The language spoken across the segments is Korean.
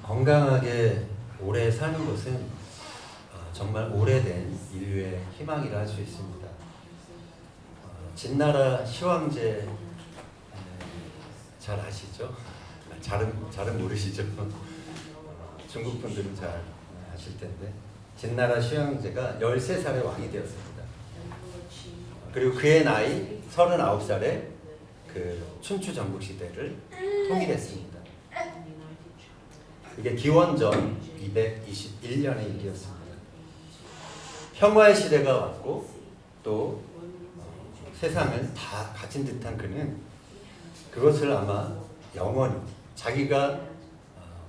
건강하게 오래 사는 것은 정말 오래된 인류의 희망이라 할 수 있습니다. 진나라 시황제 잘 아시죠? 잘은 모르시죠? 중국 분들은 잘 아실 텐데 진나라 시황제가 13살에 왕이 되었습니다. 그리고 그의 나이 39살에 그 춘추 전국 시대를 통일했습니다. 이게 기원전 221년의 일이었습니다. 평화의 시대가 왔고 또 세상을 다 가진 듯한 그는 그것을 아마 영원히 자기가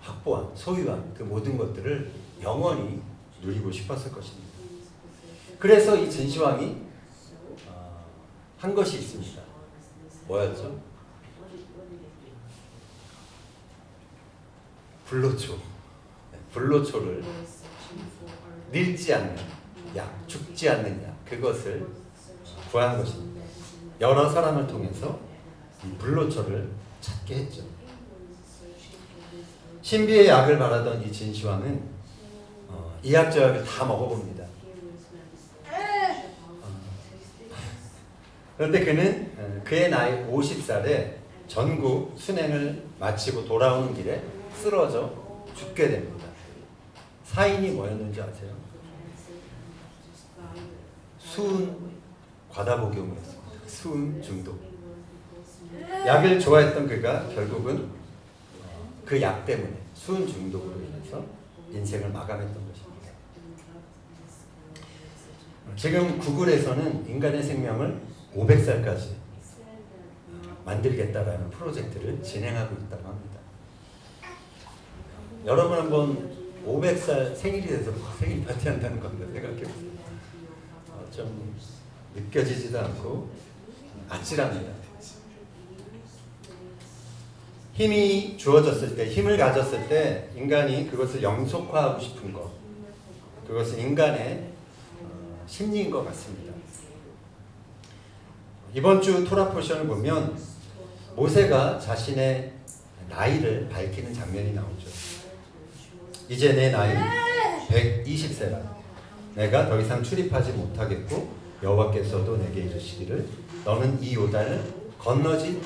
확보한 소유한 그 모든 것들을 영원히 누리고 싶었을 것입니다. 그래서 이 진시황이 한 것이 있습니다. 뭐였죠? 불로초. 불로초를 늙지 않는 약, 죽지 않는 약, 그것을 구한 것입니다. 여러 사람을 통해서 이 불로초를 찾게 했죠. 신비의 약을 바라던 이 진시황은 이약저약을 다 먹어봅니다. 그런데 그는 그의 나이 50살에 전국 순행을 마치고 돌아오는 길에 쓰러져 죽게 됩니다. 사인이 뭐였는지 아세요? 수은 과다복용이었습니다. 수은 중독. 약을 좋아했던 그가 결국은 그 약 때문에 수은 중독으로 인해서 인생을 마감했던 것입니다. 지금 구글에서는 인간의 생명을 500살까지 만들겠다라는 프로젝트를 진행하고 있다고 합니다. 여러분 한번 500살 생일이 돼서 생일 파티 한다는 겁니다. 생각해보세요. 좀 느껴지지도 않고 아찔합니다. 힘이 주어졌을 때, 힘을 가졌을 때 인간이 그것을 영속화하고 싶은 것, 그것은 인간의 심리인 것 같습니다. 이번 주 토라 포션을 보면 모세가 자신의 나이를 밝히는 장면이 나오죠. 이제 내 나이 120세라. 내가 더 이상 출입하지 못하겠고 여호와께서도 내게 이르시기를 너는 이 요단을 건너지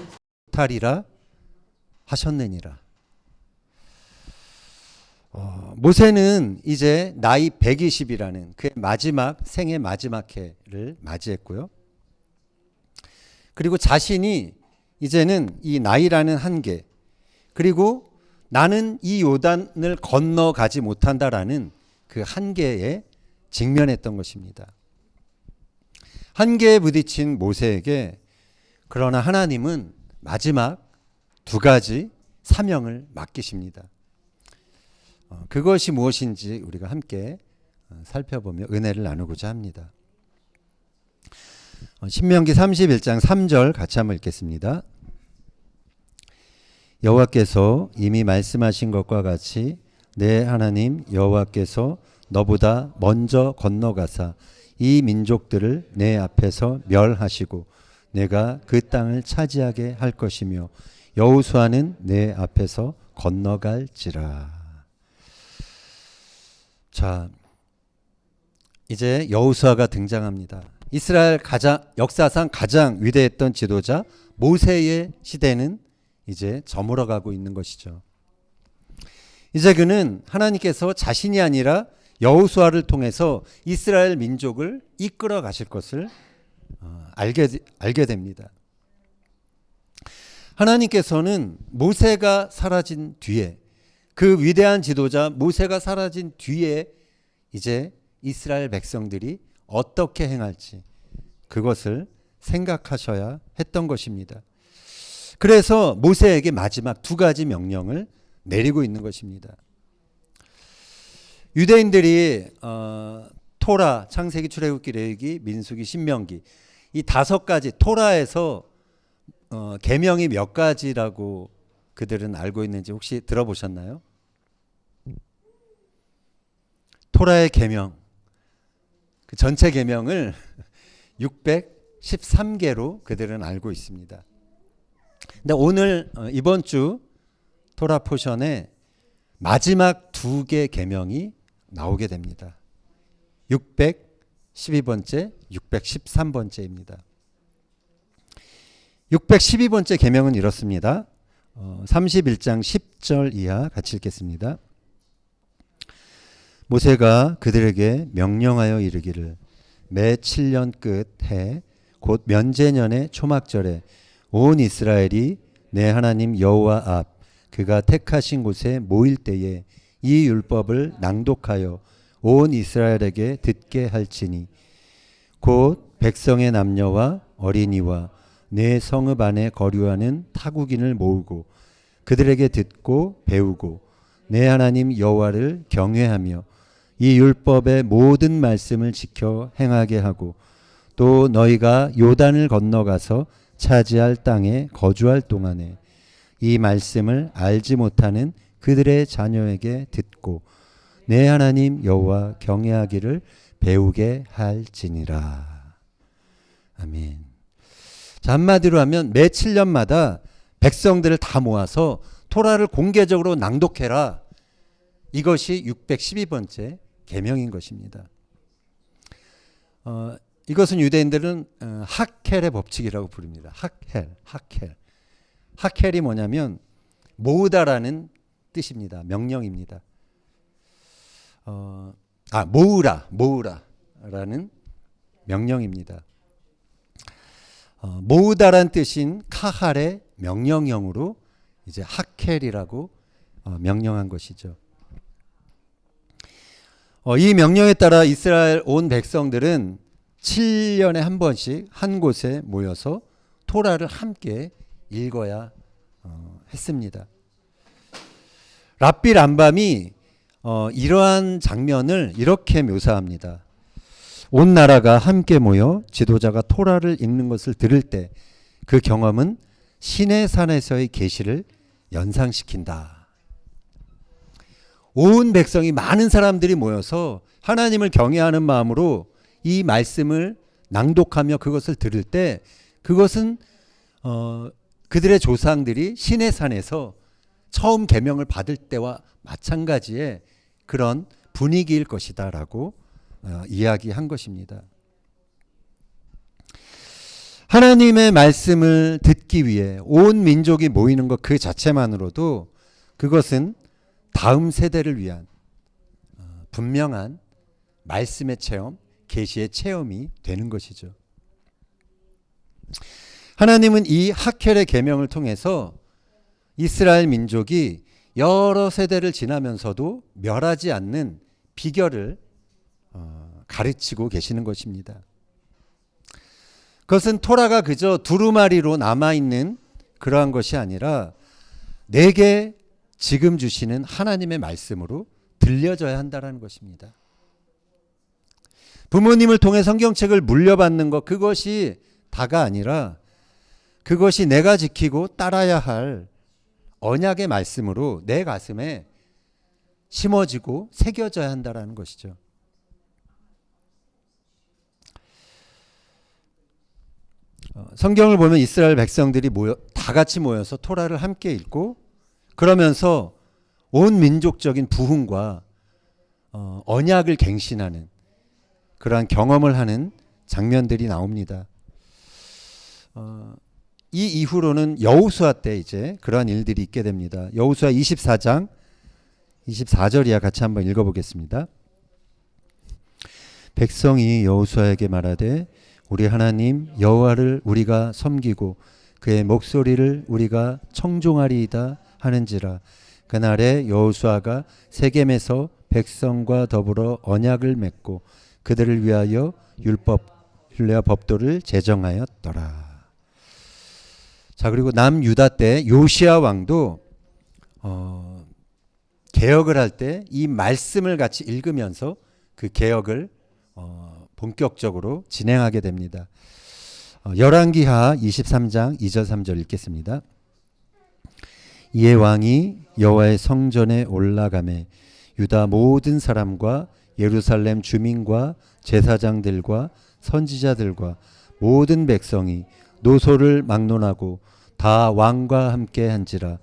못하리라 하셨느니라. 모세는 이제 나이 120이라는 그의 마지막 생의 마지막 해를 맞이했고요. 그리고 자신이 이제는 이 나이라는 한계, 그리고 나는 이 요단을 건너가지 못한다라는 그 한계에 직면했던 것입니다. 한계에 부딪힌 모세에게 그러나 하나님은 마지막 2가지 사명을 맡기십니다. 그것이 무엇인지 우리가 함께 살펴보며 은혜를 나누고자 합니다. 신명기 31장 3절 같이 한번 읽겠습니다. 여호와께서 이미 말씀하신 것과 같이 내 하나님 여호와께서 너보다 먼저 건너가사 이 민족들을 내 앞에서 멸하시고 내가 그 땅을 차지하게 할 것이며 여호수아는 내 앞에서 건너갈지라. 자, 이제 여호수아가 등장합니다. 이스라엘 역사상 가장 위대했던 지도자 모세의 시대는 이제 저물어가고 있는 것이죠. 이제 그는 하나님께서 자신이 아니라 여호수아를 통해서 이스라엘 민족을 이끌어 가실 것을 알게 됩니다. 하나님께서는 모세가 사라진 뒤에, 그 위대한 지도자 모세가 사라진 뒤에 이제 이스라엘 백성들이 어떻게 행할지 그것을 생각하셔야 했던 것입니다. 그래서 모세에게 마지막 2가지 명령을 내리고 있는 것입니다. 유대인들이 토라, 창세기, 출애굽기, 레위기, 민수기, 신명기 이 5가지 토라에서 계명이 몇 가지라고 그들은 알고 있는지 혹시 들어보셨나요? 토라의 계명, 그 전체 계명을 613개로 그들은 알고 있습니다. 근데 오늘 이번 주 토라 포션에 마지막 두 개 계명이 나오게 됩니다. 612번째, 613번째입니다. 612번째 계명은 이렇습니다. 31장 10절 이하 같이 읽겠습니다. 모세가 그들에게 명령하여 이르기를 매 7년 끝해 곧 면제년의 초막절에 온 이스라엘이 내 하나님 여호와 앞 그가 택하신 곳에 모일 때에 이 율법을 낭독하여 온 이스라엘에게 듣게 할지니 곧 백성의 남녀와 어린이와 내 성읍 안에 거류하는 타국인을 모으고 그들에게 듣고 배우고 내 하나님 여호와를 경외하며 이 율법의 모든 말씀을 지켜 행하게 하고 또 너희가 요단을 건너가서 차지할 땅에 거주할 동안에 이 말씀을 알지 못하는 그들의 자녀에게 듣고 내 하나님 여호와 경외하기를 배우게 할지니라. 아멘. 자, 한마디로 하면 매 7년마다 백성들을 다 모아서 토라를 공개적으로 낭독해라. 이것이 612번째 계명인 것입니다. 이것은 유대인들은 하켈의 법칙이라고 부릅니다. 하켈. 하켈이 뭐냐면 모으다라는 뜻입니다. 명령입니다. 모으라라는 명령입니다. 모으다란 뜻인 카할의 명령형으로 이제 하켈이라고 명령한 것이죠. 이 명령에 따라 이스라엘 온 백성들은 7년에 한 번씩 한 곳에 모여서 토라를 함께 읽어야 했습니다. 랍비 람밤이 이러한 장면을 이렇게 묘사합니다. 온 나라가 함께 모여 지도자가 토라를 읽는 것을 들을 때 그 경험은 신의 산에서의 계시를 연상시킨다. 온 백성이 많은 사람들이 모여서 하나님을 경외하는 마음으로 이 말씀을 낭독하며 그것을 들을 때 그것은 그들의 조상들이 신의 산에서 처음 계명을 받을 때와 마찬가지의 그런 분위기일 것이다라고 이야기한 것입니다. 하나님의 말씀을 듣기 위해 온 민족이 모이는 것 그 자체만으로도 그것은 다음 세대를 위한 분명한 말씀의 체험, 계시의 체험이 되는 것이죠. 하나님은 이 하켈의 계명을 통해서 이스라엘 민족이 여러 세대를 지나면서도 멸하지 않는 비결을 가르치고 계시는 것입니다. 그것은 토라가 그저 두루마리로 남아있는 그러한 것이 아니라 내게 지금 주시는 하나님의 말씀으로 들려져야 한다는 것입니다. 부모님을 통해 성경책을 물려받는 것 그것이 다가 아니라 그것이 내가 지키고 따라야 할 언약의 말씀으로 내 가슴에 심어지고 새겨져야 한다는 것이죠. 성경을 보면 이스라엘 백성들이 다 같이 모여서 토라를 함께 읽고 그러면서 온 민족적인 부흥과 언약을 갱신하는 그러한 경험을 하는 장면들이 나옵니다. 이 이후로는 여호수아 때 이제 그러한 일들이 있게 됩니다. 여호수아 24장 24절 이하 같이 한번 읽어보겠습니다. 백성이 여호수아에게 말하되 우리 하나님 여호와를 우리가 섬기고 그의 목소리를 우리가 청종하리이다 하는지라. 그날에 여호수아가 세겜에서 백성과 더불어 언약을 맺고 그들을 위하여 율례와 법도를 제정하였더라. 자, 그리고 남유다 때 요시야 왕도 개혁을 할 때 이 말씀을 같이 읽으면서 그 개혁을 본격적으로 진행하게 됩니다. 열왕기하 23장 2절 3절 읽겠습니다. 이에 왕이 여호와의 성전에 올라가매 유다 모든 사람과 예루살렘 주민과 제사장들과 선지자들과 모든 백성이 노소를 막론하고 다 왕과 함께 한지라.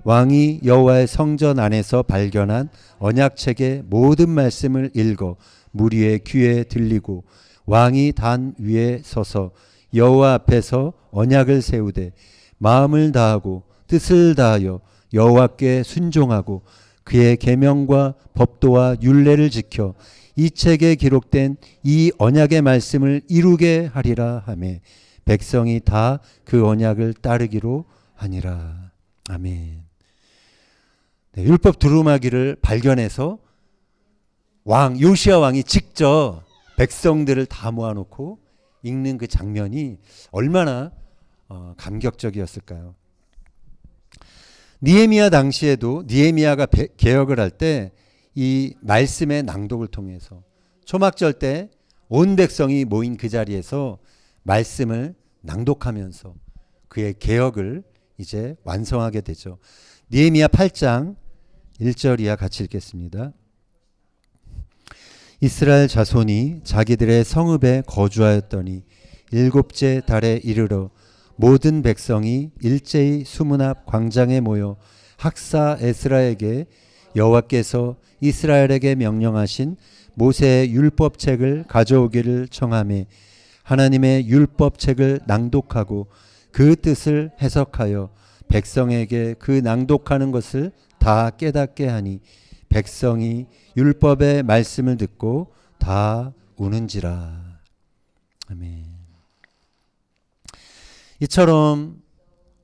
왕이 여호와의 성전 안에서 발견한 언약책의 모든 말씀을 읽어 무리의 귀에 들리고 왕이 단 위에 서서 여호와 앞에서 언약을 세우되 마음을 다하고 뜻을 다하여 여호와께 순종하고 그의 계명과 법도와 율례를 지켜 이 책에 기록된 이 언약의 말씀을 이루게 하리라 하매 백성이 다 그 언약을 따르기로 하니라. 아멘. 네, 율법 두루마기를 발견해서 요시야 왕이 직접 백성들을 다 모아놓고 읽는 그 장면이 얼마나 감격적이었을까요? 느헤미야 당시에도 느헤미야가 개혁을 할 때 이 말씀의 낭독을 통해서 초막절 때 온 백성이 모인 그 자리에서 말씀을 낭독하면서 그의 개혁을 이제 완성하게 되죠. 느헤미야 8장 1절 이하 같이 읽겠습니다. 이스라엘 자손이 자기들의 성읍에 거주하였더니 일곱째 달에 이르러 모든 백성이 일제히 수문 앞 광장에 모여 학사 에스라에게 여호와께서 이스라엘에게 명령하신 모세의 율법책을 가져오기를 청하매 하나님의 율법책을 낭독하고 그 뜻을 해석하여 백성에게 그 낭독하는 것을 다 깨닫게 하니 백성이 율법의 말씀을 듣고 다 우는지라. 아멘. 이처럼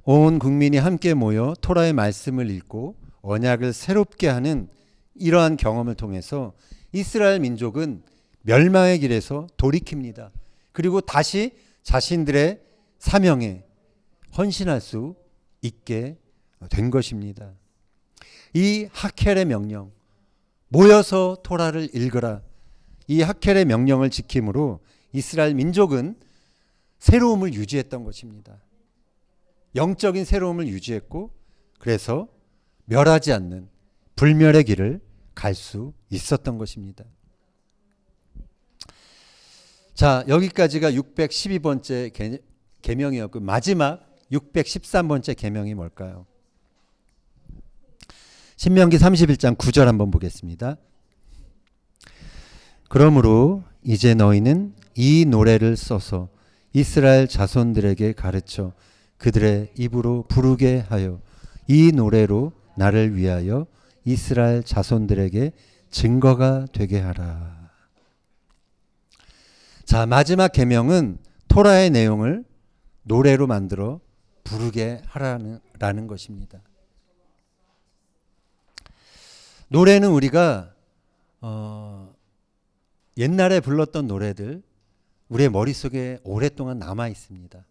온 국민이 함께 모여 토라의 말씀을 읽고 언약을 새롭게 하는 이러한 경험을 통해서 이스라엘 민족은 멸망의 길에서 돌이킵니다. 그리고 다시 자신들의 사명에 헌신할 수 있게 된 것입니다. 이 하켈의 명령, 모여서 토라를 읽으라. 이 하켈의 명령을 지킴으로 이스라엘 민족은 새로움을 유지했던 것입니다. 영적인 새로움을 유지했고 그래서 멸하지 않는 불멸의 길을 갈 수 있었던 것입니다. 자, 여기까지가 612번째 계명이었고 마지막 613번째 계명이 뭘까요? 신명기 31장 9절 한번 보겠습니다. 그러므로 이제 너희는 이 노래를 써서 이스라엘 자손들에게 가르쳐 그들의 입으로 부르게 하여 이 노래로 나를 위하여 이스라엘 자손들에게 증거가 되게 하라. 자, 마지막 계명은 토라의 내용을 노래로 만들어 부르게 하라는 것입니다. 노래는 우리가 옛날에 불렀던 노래들 우리의 머릿속에 오랫동안 남아 있습니다.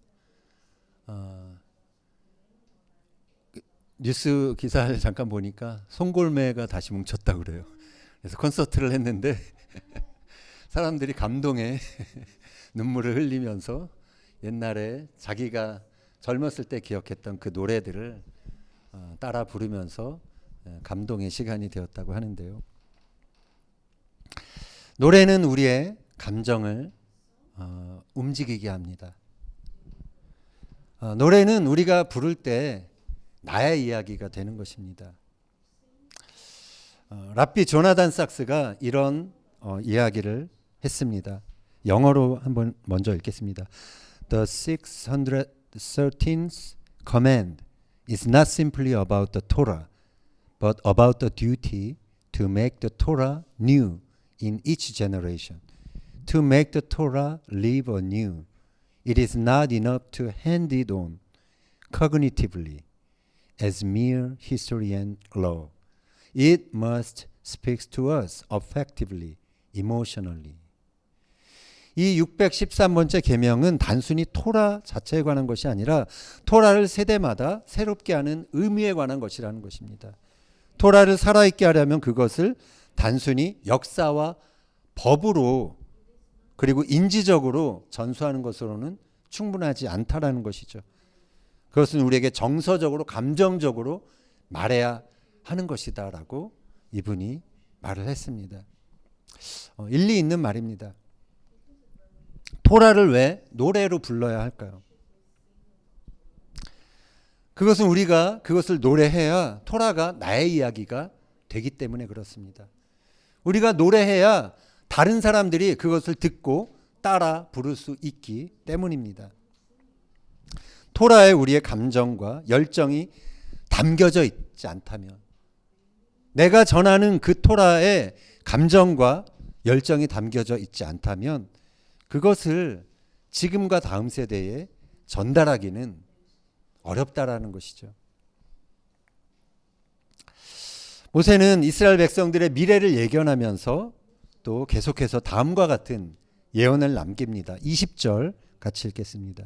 뉴스 기사를 잠깐 보니까 송골매가 다시 뭉쳤다고 그래요. 그래서 콘서트를 했는데 사람들이 감동에 눈물을 흘리면서 옛날에 자기가 젊었을 때 기억했던 그 노래들을 따라 부르면서 감동의 시간이 되었다고 하는데요. 노래는 우리의 감정을 움직이게 합니다. 노래는 우리가 부를 때 나의 이야기가 되는 것입니다. 랍비 조나단 삭스가 이런 이야기를 했습니다. 영어로 한번 먼저 읽겠습니다. The 613th command is not simply about the Torah, but about the duty to make the Torah new in each generation. To make the Torah live anew. It is not enough to hand it on cognitively as mere history and law. It must speak to us affectively, emotionally. 이 613번째 계명은 단순히 토라 자체에 관한 것이 아니라 토라를 세대마다 새롭게 하는 의미에 관한 것이라는 것입니다. 토라를 살아있게 하려면 그것을 단순히 역사와 법으로 그리고 인지적으로 전수하는 것으로는 충분하지 않다라는 것이죠. 그것은 우리에게 정서적으로 감정적으로 말해야 하는 것이다라고 이분이 말을 했습니다. 일리 있는 말입니다. 토라를 왜 노래로 불러야 할까요? 그것은 우리가 그것을 노래해야 토라가 나의 이야기가 되기 때문에 그렇습니다. 우리가 노래해야 다른 사람들이 그것을 듣고 따라 부를 수 있기 때문입니다. 토라에 우리의 감정과 열정이 담겨져 있지 않다면, 내가 전하는 그 토라에 감정과 열정이 담겨져 있지 않다면 그것을 지금과 다음 세대에 전달하기는 어렵다라는 것이죠. 모세는 이스라엘 백성들의 미래를 예견하면서 또 계속해서 다음과 같은 예언을 남깁니다. 20절 같이 읽겠습니다.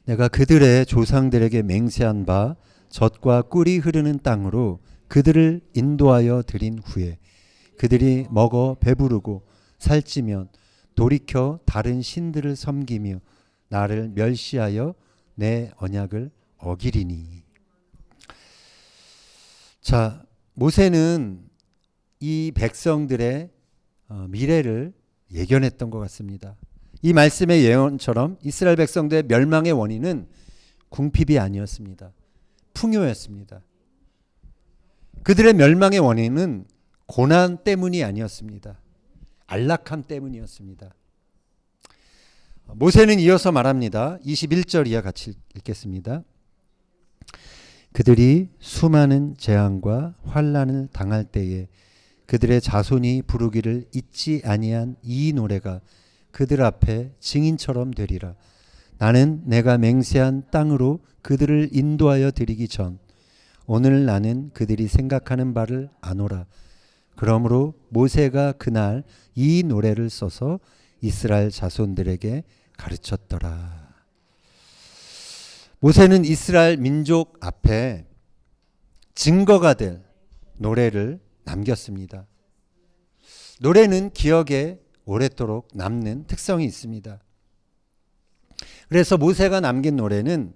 내가 그들의 조상들에게 맹세한 바 젖과 꿀이 흐르는 땅으로 그들을 인도하여 드린 후에 그들이 먹어 배부르고 살찌면 돌이켜 다른 신들을 섬기며 나를 멸시하여 내 언약을 어기리니. 자, 모세는 이 백성들의 미래를 예견했던 것 같습니다. 이 말씀의 예언처럼 이스라엘 백성들의 멸망의 원인은 궁핍이 아니었습니다. 풍요였습니다. 그들의 멸망의 원인은 고난 때문이 아니었습니다. 안락함 때문이었습니다. 모세는 이어서 말합니다. 21절 이하 같이 읽겠습니다. 그들이 수많은 재앙과 환난을 당할 때에 그들의 자손이 부르기를 잊지 아니한 이 노래가 그들 앞에 증인처럼 되리라. 나는 내가 맹세한 땅으로 그들을 인도하여 드리기 전 오늘 나는 그들이 생각하는 바를 아노라. 그러므로 모세가 그날 이 노래를 써서 이스라엘 자손들에게 가르쳤더라. 모세는 이스라엘 민족 앞에 증거가 될 노래를 남겼습니다. 노래는 기억에 오랫도록 남는 특성이 있습니다. 그래서 모세가 남긴 노래는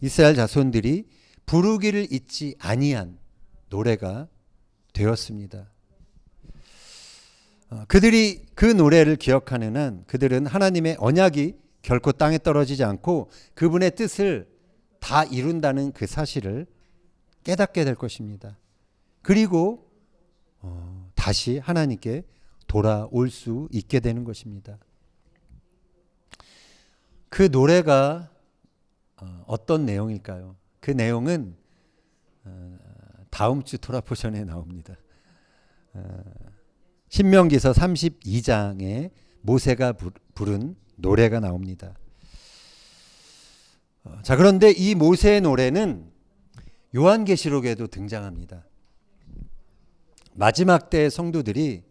이스라엘 자손들이 부르기를 잊지 아니한 노래가 되었습니다. 그들이 그 노래를 기억하는 한 그들은 하나님의 언약이 결코 땅에 떨어지지 않고 그분의 뜻을 다 이룬다는 그 사실을 깨닫게 될 것입니다. 그리고 다시 하나님께 돌아올 수 있게 되는 것입니다. 그 노래가 어떤 내용일까요? 그 내용은 다음 주 토라포션에 나옵니다. 신명기서 32장에 모세가 부른 노래가 나옵니다. 자, 그런데 이 모세의 노래는 요한계시록에도 등장합니다. 마지막 때의 성도들이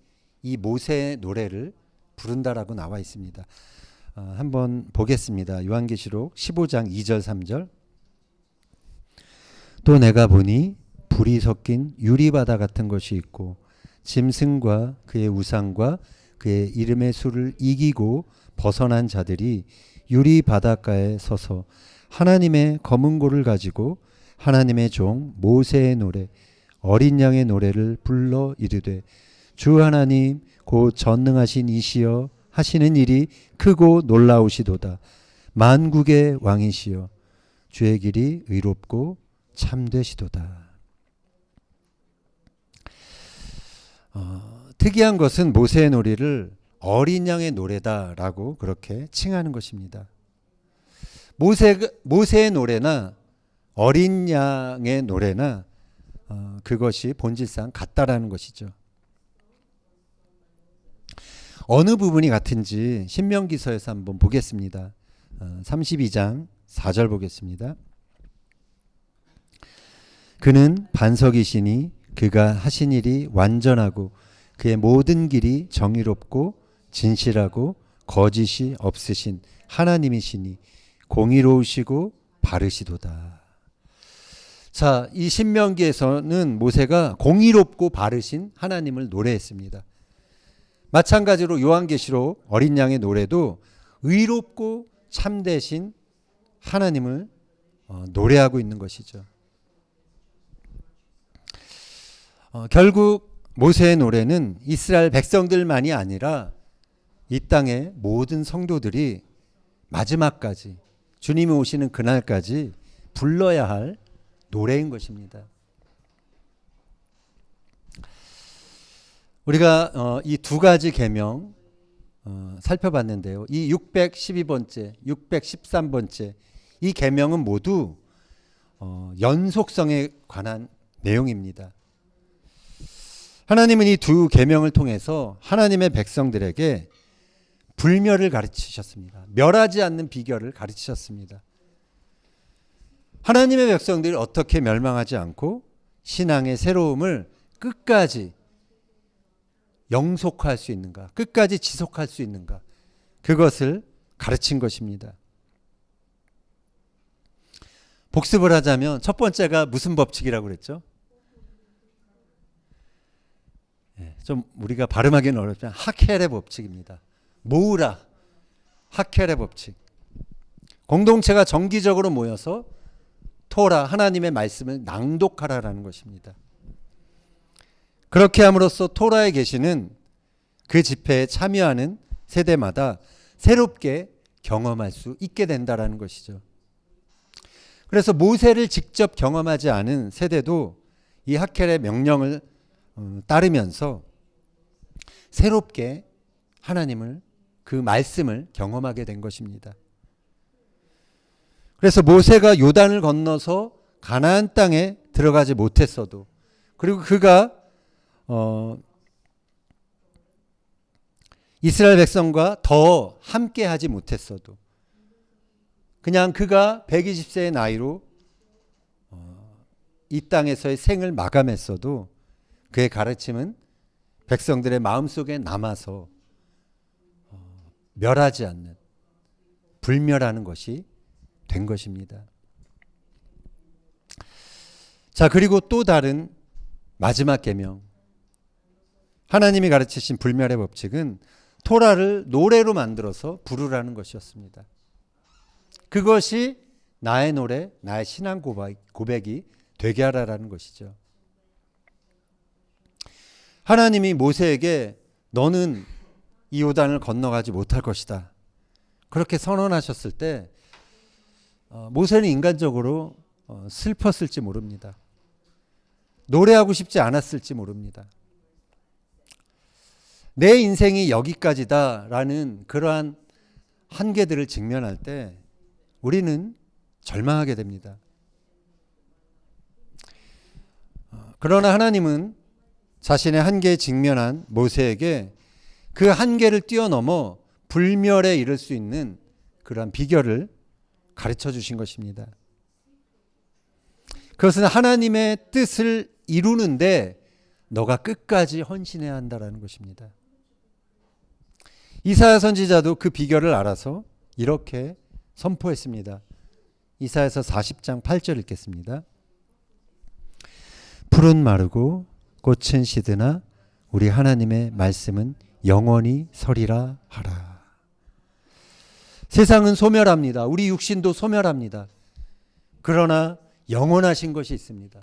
이 모세의 노래를 부른다라고 나와 있습니다. 한번 보겠습니다. 요한계시록 15장 2절 3절. 또 내가 보니 불이 섞인 유리바다 같은 것이 있고 짐승과 그의 우상과 그의 이름의 수를 이기고 벗어난 자들이 유리 바닷가에 서서 하나님의 검은 고를 가지고 하나님의 종 모세의 노래 어린 양의 노래를 불러 이르되 주 하나님 곧 전능하신 이시여 하시는 일이 크고 놀라우시도다. 만국의 왕이시여 주의 길이 의롭고 참되시도다. 특이한 것은 모세의 노래를 어린 양의 노래다라고 그렇게 칭하는 것입니다. 모세의 노래나 어린 양의 노래나 그것이 본질상 같다라는 것이죠. 어느 부분이 같은지 신명기서에서 한번 보겠습니다. 32장 4절 보겠습니다. 그는 반석이시니 그가 하신 일이 완전하고 그의 모든 길이 정의롭고 진실하고 거짓이 없으신 하나님이시니 공의로우시고 바르시도다. 자, 이 신명기에서는 모세가 공의롭고 바르신 하나님을 노래했습니다. 마찬가지로 요한계시록 어린 양의 노래도 의롭고 참되신 하나님을 노래하고 있는 것이죠. 결국 모세의 노래는 이스라엘 백성들만이 아니라 이 땅의 모든 성도들이 마지막까지 주님이 오시는 그날까지 불러야 할 노래인 것입니다. 우리가 이 두 가지 계명 살펴봤는데요. 이 612번째, 613번째 이 계명은 모두 연속성에 관한 내용입니다. 하나님은 이 두 계명을 통해서 하나님의 백성들에게 불멸을 가르치셨습니다. 멸하지 않는 비결을 가르치셨습니다. 하나님의 백성들이 어떻게 멸망하지 않고 신앙의 새로움을 끝까지 영속할 수 있는가, 끝까지 지속할 수 있는가, 그것을 가르친 것입니다. 복습을 하자면 첫 번째가 무슨 법칙이라고 그랬죠? 좀 우리가 발음하기는 어렵지만 하켈의 법칙입니다. 모으라, 하켈의 법칙. 공동체가 정기적으로 모여서 토라, 하나님의 말씀을 낭독하라라는 것입니다. 그렇게 함으로써 토라의 계시는 그 집회에 참여하는 세대마다 새롭게 경험할 수 있게 된다라는 것이죠. 그래서 모세를 직접 경험하지 않은 세대도 이 하켈의 명령을 따르면서 새롭게 하나님을, 그 말씀을 경험하게 된 것입니다. 그래서 모세가 요단을 건너서 가나안 땅에 들어가지 못했어도, 그리고 그가 이스라엘 백성과 더 함께 하지 못했어도, 그냥 그가 120세의 나이로 이 땅에서의 생을 마감했어도 그의 가르침은 백성들의 마음속에 남아서 멸하지 않는, 불멸하는 것이 된 것입니다. 자, 그리고 또 다른 마지막 계명, 하나님이 가르치신 불멸의 법칙은 토라를 노래로 만들어서 부르라는 것이었습니다. 그것이 나의 노래, 나의 신앙 고백이 되게 하라라는 것이죠. 하나님이 모세에게 너는 이 요단을 건너가지 못할 것이다, 그렇게 선언하셨을 때 모세는 인간적으로 슬펐을지 모릅니다. 노래하고 싶지 않았을지 모릅니다. 내 인생이 여기까지다라는 그러한 한계들을 직면할 때 우리는 절망하게 됩니다. 그러나 하나님은 자신의 한계에 직면한 모세에게 그 한계를 뛰어넘어 불멸에 이를 수 있는 그러한 비결을 가르쳐 주신 것입니다. 그것은 하나님의 뜻을 이루는데 너가 끝까지 헌신해야 한다는 것입니다. 이사야 선지자도 그 비결을 알아서 이렇게 선포했습니다. 이사야서 40장 8절 읽겠습니다. 풀은 마르고 꽃은 시드나 우리 하나님의 말씀은 영원히 서리라 하라. 세상은 소멸합니다. 우리 육신도 소멸합니다. 그러나 영원하신 것이 있습니다.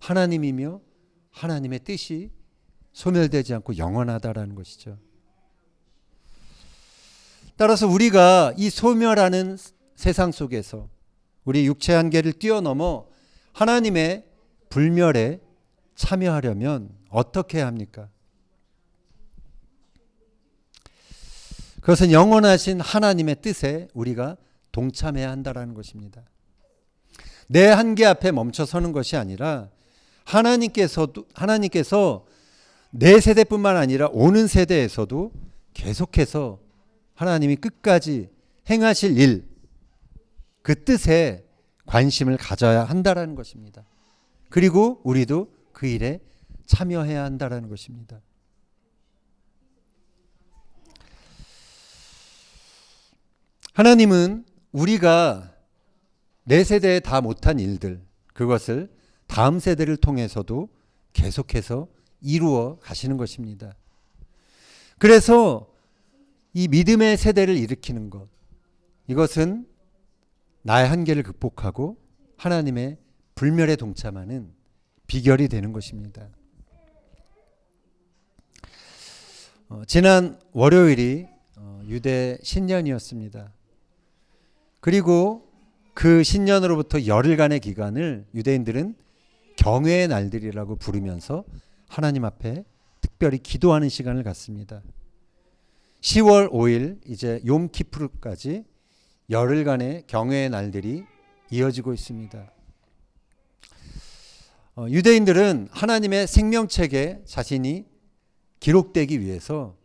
하나님이며 하나님의 뜻이 소멸되지 않고 영원하다라는 것이죠. 따라서 우리가 이 소멸하는 세상 속에서 우리 육체 한계를 뛰어넘어 하나님의 불멸에 참여하려면 어떻게 해야 합니까? 그것은 영원하신 하나님의 뜻에 우리가 동참해야 한다는 것입니다. 내 한계 앞에 멈춰 서는 것이 아니라 하나님께서 내 세대뿐만 아니라 오는 세대에서도 계속해서 하나님이 끝까지 행하실 일, 그 뜻에 관심을 가져야 한다는 것입니다. 그리고 우리도 그 일에 참여해야 한다는 것입니다. 하나님은 우리가 내 세대에 다 못한 일들, 그것을 다음 세대를 통해서도 계속해서 이루어 가시는 것입니다. 그래서 이 믿음의 세대를 일으키는 것, 이것은 나의 한계를 극복하고 하나님의 불멸에 동참하는 비결이 되는 것입니다. 지난 월요일이 유대 신년이었습니다. 그리고 그 신년으로부터 열흘간의 기간을 유대인들은 경외의 날들이라고 부르면서 하나님 앞에 특별히 기도하는 시간을 갖습니다. 10월 5일 이제 욤키푸르까지 열흘간의 경외의 날들이 이어지고 있습니다. 유대인들은 하나님의 생명책에 자신이 기록되기 위해서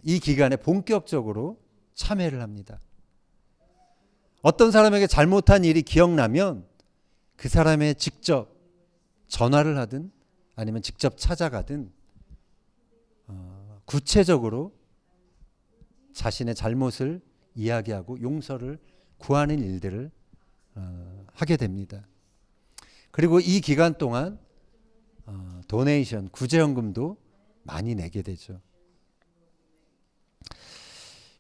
이 기간에 본격적으로 참여를 합니다. 어떤 사람에게 잘못한 일이 기억나면 그 사람의 직접 전화를 하든 아니면 직접 찾아가든 구체적으로 자신의 잘못을 이야기하고 용서를 구하는 일들을 하게 됩니다. 그리고 이 기간 동안 도네이션, 구제연금도 많이 내게 되죠.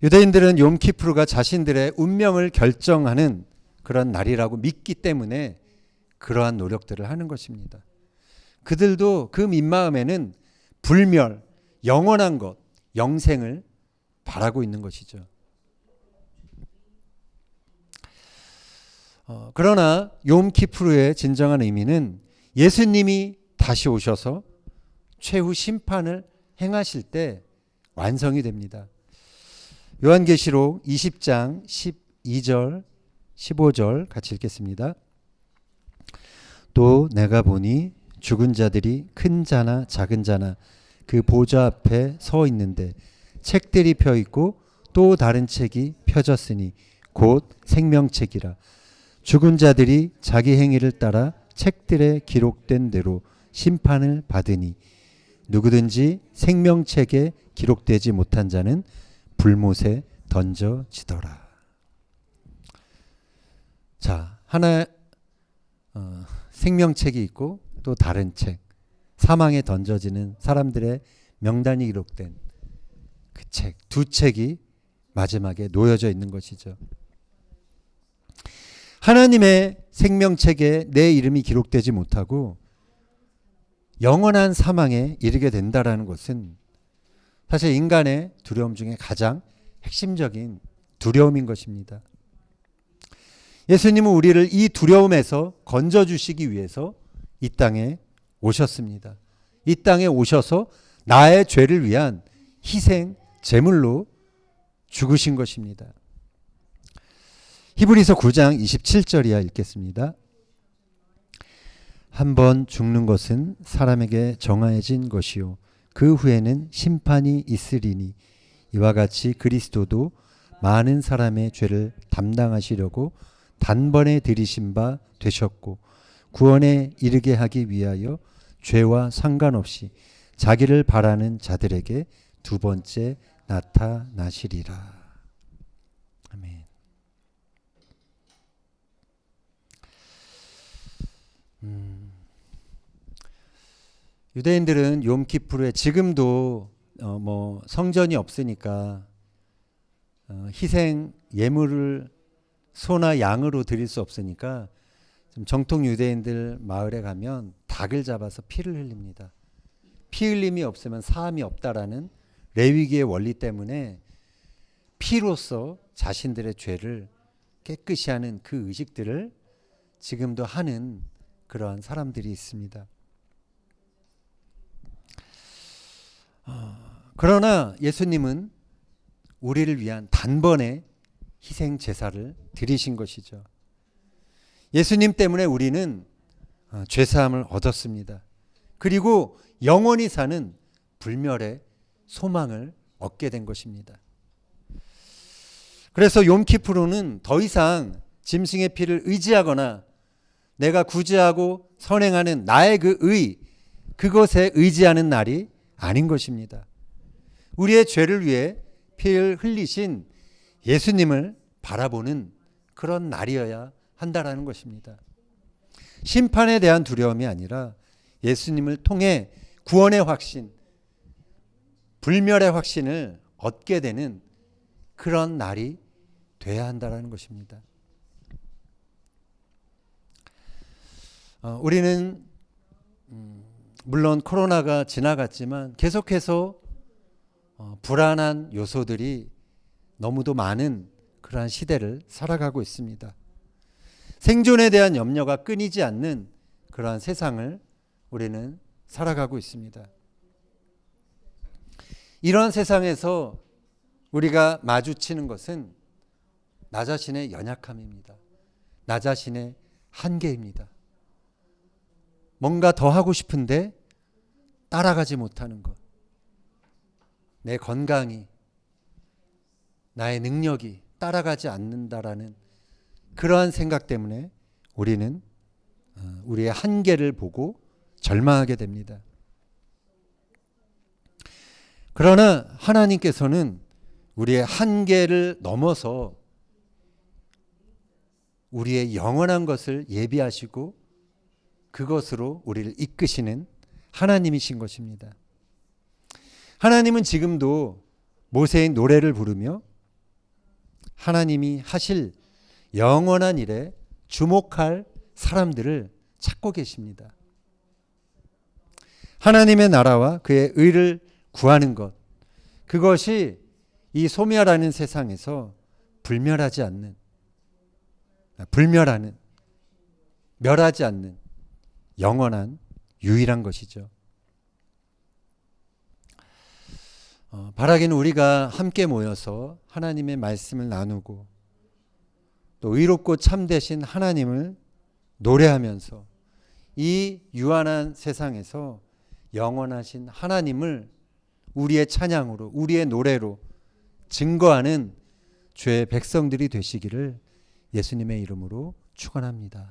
유대인들은 욤키푸르가 자신들의 운명을 결정하는 그런 날이라고 믿기 때문에 그러한 노력들을 하는 것입니다. 그들도 그 민마음에는 불멸, 영원한 것, 영생을 바라고 있는 것이죠. 그러나 욤키푸르의 진정한 의미는 예수님이 다시 오셔서 최후 심판을 행하실 때 완성이 됩니다. 요한계시록 20장 12절 15절 같이 읽겠습니다. 또 내가 보니 죽은 자들이 큰 자나 작은 자나 그 보좌 앞에 서 있는데 책들이 펴 있고 또 다른 책이 펴졌으니 곧 생명책이라. 죽은 자들이 자기 행위를 따라 책들에 기록된 대로 심판을 받으니 누구든지 생명책에 기록되지 못한 자는 불못에 던져지더라. 자, 하나 생명책이 있고 또 다른 책, 사망에 던져지는 사람들의 명단이 기록된 그 책, 두 책이 마지막에 놓여져 있는 것이죠. 하나님의 생명책에 내 이름이 기록되지 못하고 영원한 사망에 이르게 된다라는 것은 사실 인간의 두려움 중에 가장 핵심적인 두려움인 것입니다. 예수님은 우리를 이 두려움에서 건져주시기 위해서 이 땅에 오셨습니다. 이 땅에 오셔서 나의 죄를 위한 희생 제물로 죽으신 것입니다. 히브리서 9장 27절 이하 읽겠습니다. 한번 죽는 것은 사람에게 정하여진 것이요 그 후에는 심판이 있으리니 이와 같이 그리스도도 많은 사람의 죄를 담당하시려고 단번에 들이신 바 되셨고 구원에 이르게 하기 위하여 죄와 상관없이 자기를 바라는 자들에게 두 번째 나타나시리라. 아멘. 유대인들은 욤키푸르에 지금도 성전이 없으니까 희생 예물을 소나 양으로 드릴 수 없으니까 정통 유대인들 마을에 가면 닭을 잡아서 피를 흘립니다. 피 흘림이 없으면 사함이 없다라는 레위기의 원리 때문에 피로써 자신들의 죄를 깨끗이 하는 그 의식들을 지금도 하는 그러한 사람들이 있습니다. 그러나 예수님은 우리를 위한 단번에 희생 제사를 드리신 것이죠. 예수님 때문에 우리는 죄사함을 얻었습니다. 그리고 영원히 사는 불멸의 소망을 얻게 된 것입니다. 그래서 욤키푸르는 더 이상 짐승의 피를 의지하거나 내가 구제하고 선행하는 나의 그 의, 그것에 의지하는 날이 아닌 것입니다. 우리의 죄를 위해 피를 흘리신 예수님을 바라보는 그런 날이어야 한다라는 것입니다. 심판에 대한 두려움이 아니라 예수님을 통해 구원의 확신, 불멸의 확신을 얻게 되는 그런 날이 돼야 한다라는 것입니다. 우리는 물론 코로나가 지나갔지만 계속해서 불안한 요소들이 너무도 많은 그러한 시대를 살아가고 있습니다. 생존에 대한 염려가 끊이지 않는 그러한 세상을 우리는 살아가고 있습니다. 이런 세상에서 우리가 마주치는 것은 나 자신의 연약함입니다. 나 자신의 한계입니다. 뭔가 더 하고 싶은데 따라가지 못하는 것. 내 건강이, 나의 능력이 따라가지 않는다라는 그러한 생각 때문에 우리는 우리의 한계를 보고 절망하게 됩니다. 그러나 하나님께서는 우리의 한계를 넘어서 우리의 영원한 것을 예비하시고 그것으로 우리를 이끄시는 하나님이신 것입니다. 하나님은 지금도 모세의 노래를 부르며 하나님이 하실 영원한 일에 주목할 사람들을 찾고 계십니다. 하나님의 나라와 그의 의를 구하는 것, 그것이 이 소멸하는 세상에서 불멸하지 않는, 멸하지 않는 영원한 유일한 것이죠. 바라기는 우리가 함께 모여서 하나님의 말씀을 나누고 또 의롭고 참되신 하나님을 노래하면서 이 유한한 세상에서 영원하신 하나님을 우리의 찬양으로, 우리의 노래로 증거하는 주의 백성들이 되시기를 예수님의 이름으로 축원합니다.